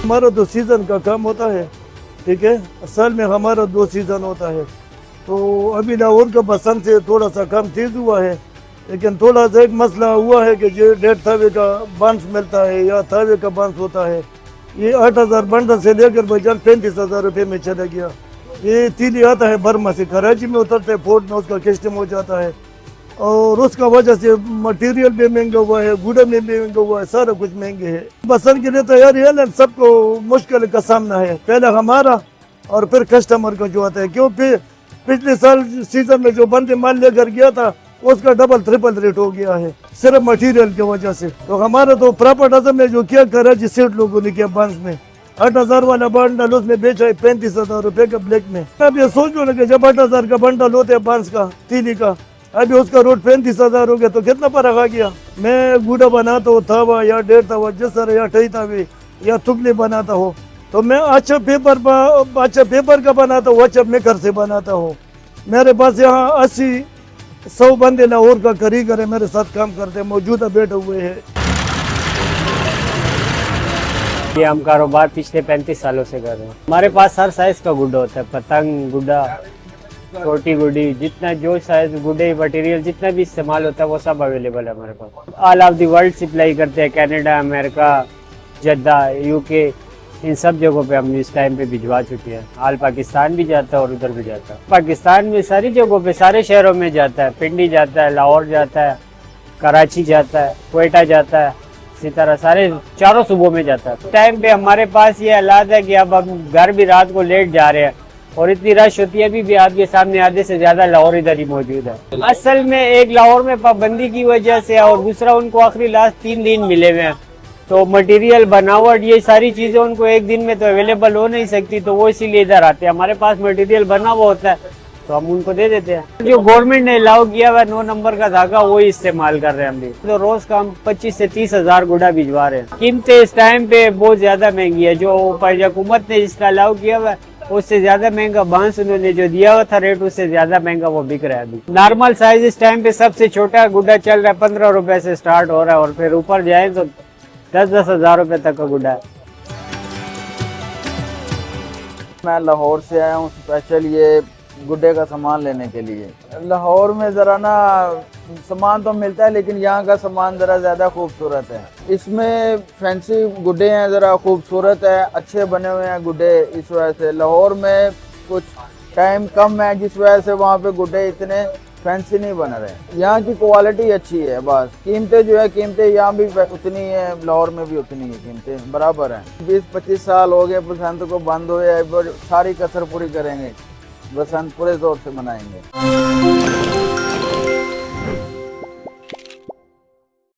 हमारा तो सीज़न का काम होता है, ठीक है। साल में हमारा 2 सीज़न होता है। तो अभी लाहौर का बसंत से थोड़ा सा काम तेज़ हुआ है, लेकिन थोड़ा सा एक मसला हुआ है कि जो 1.5 थावे का बांस मिलता है या थावे का बांस होता है, ये 8,000 बंडल से लेकर बाजार 35,000 रुपये में चला गया। ये तीली आता है बर्मा से, कराची में उतरता है, पोर्ट में उसका कस्टम हो जाता है, और उसका वजह से मटेरियल भी महंगा हुआ है, गुड़ा में भी महंगा हुआ है, सारा कुछ महंगे है। बसंत के लिए तो यार ये सबको मुश्किल का सामना है, पहले हमारा और फिर कस्टमर का जो आता है, क्योंकि पिछले साल सीजन में जो बंदे माल लेकर गया था उसका डबल ट्रिपल रेट हो गया है सिर्फ मटेरियल की वजह से। तो हमारा तो प्रॉपर्ट आजम ने जो किया कराची सेठ लोगों ने किया, बांस में 8,000 वाला बंडल उसमें बेचा है 35,000 रुपए का ब्लैक में। अब ये सोच लो ना कि जब 8,000 का बंडल होते हैं बांस का तीली का, अभी उसका रोड 35,000 हो गया, तो कितना फर्क आ गया। मैं गुड़ा बनाता हूँ थावा या 1.5 थावा जिस तरह या 2.5 थावे या थुकली बनाता हूँ, तो मैं अच्छा पेपर का बनाता हूँ, अच्छा मेकर से बनाता हूँ। मेरे पास यहाँ 80-100 बंदे लाहौर का कारीगर है, मेरे साथ काम करते हैं, मौजूदा बैठे हुए हैं। ये हम कारोबार पिछले 35 सालों से कर रहे हैं। हमारे पास हर साइज का गुड्डा होता है, पतंग गुड्डा, छोटी गुड्डी, जितना जो साइज गुड्डे मटेरियल जितना भी इस्तेमाल होता है वो सब अवेलेबल है हमारे पास। All of the world supply करते हैं, कनाडा, अमेरिका, जद्दा, यूके, इन सब जगहों पे हम इस टाइम पे भिजवा चुके हैं। हाल पाकिस्तान भी जाता है और उधर भी जाता है। पाकिस्तान में सारी जगहों पे, सारे शहरों में जाता है, पिंडी जाता है, लाहौर जाता है, कराची जाता है, क्वेटा जाता है, इसी तरह सारे 4 सूबों में जाता है। टाइम पे हमारे पास ये हालात है कि अब हम घर भी रात को लेट जा रहे हैं और इतनी रश होती है। अभी आपके सामने आधे से ज्यादा लाहौर इधर ही मौजूद है। असल में एक लाहौर में पाबंदी की वजह से और दूसरा उनको आखिरी लास्ट 3 दिन मिले हुए हैं, तो मटेरियल बनावट ये सारी चीजें उनको एक दिन में तो अवेलेबल हो नहीं सकती, तो वो इसीलिए इधर आते हैं। हमारे पास मटेरियल बना हुआ होता है तो हम उनको दे देते हैं। जो गवर्नमेंट ने अलाउ किया हुआ 9 नंबर का धागा वही इस्तेमाल कर रहे हैं हम भी। तो रोज का हम 25 से 30 हजार गुड़ा भिजवा रहे हैं। कीमतें इस टाइम पे बहुत ज्यादा महंगी है। जो हुकूमत ने जिसका अलाउ किया हुआ उससे ज्यादा महंगा बांस उन्होंने जो दिया हुआ था रेट, उससे ज्यादा महंगा वो बिक रहा है अभी। नॉर्मल साइज इस टाइम पे सबसे छोटा गुड्डा चल रहा है 15 रुपए से स्टार्ट हो रहा है, और फिर ऊपर जाए तो 10-10 हजार रुपए तक का गुड्डा है। मैं लाहौर से आया हूँ स्पेशल ये गुड्डे का सामान लेने के लिए। लाहौर में ज़रा ना सामान तो मिलता है, लेकिन यहाँ का सामान ज़रा ज़्यादा खूबसूरत है। इसमें फैंसी गुड्डे हैं, ज़रा खूबसूरत है, अच्छे बने हुए हैं गुड्डे। इस वजह से लाहौर में कुछ टाइम कम है, जिस वजह से वहाँ पे गुड्डे इतने फैंसी नहीं बन रहे। यहाँ की क्वालिटी अच्छी है, बस कीमतें जो है कीमतें यहाँ भी उतनी है, लाहौर में भी उतनी है, कीमतें बराबर हैं। 20-25 साल हो गए बसंत को बंद हुए, सारी कसर पूरी करेंगे, बसंत पूरे जोर से मनाएंगे।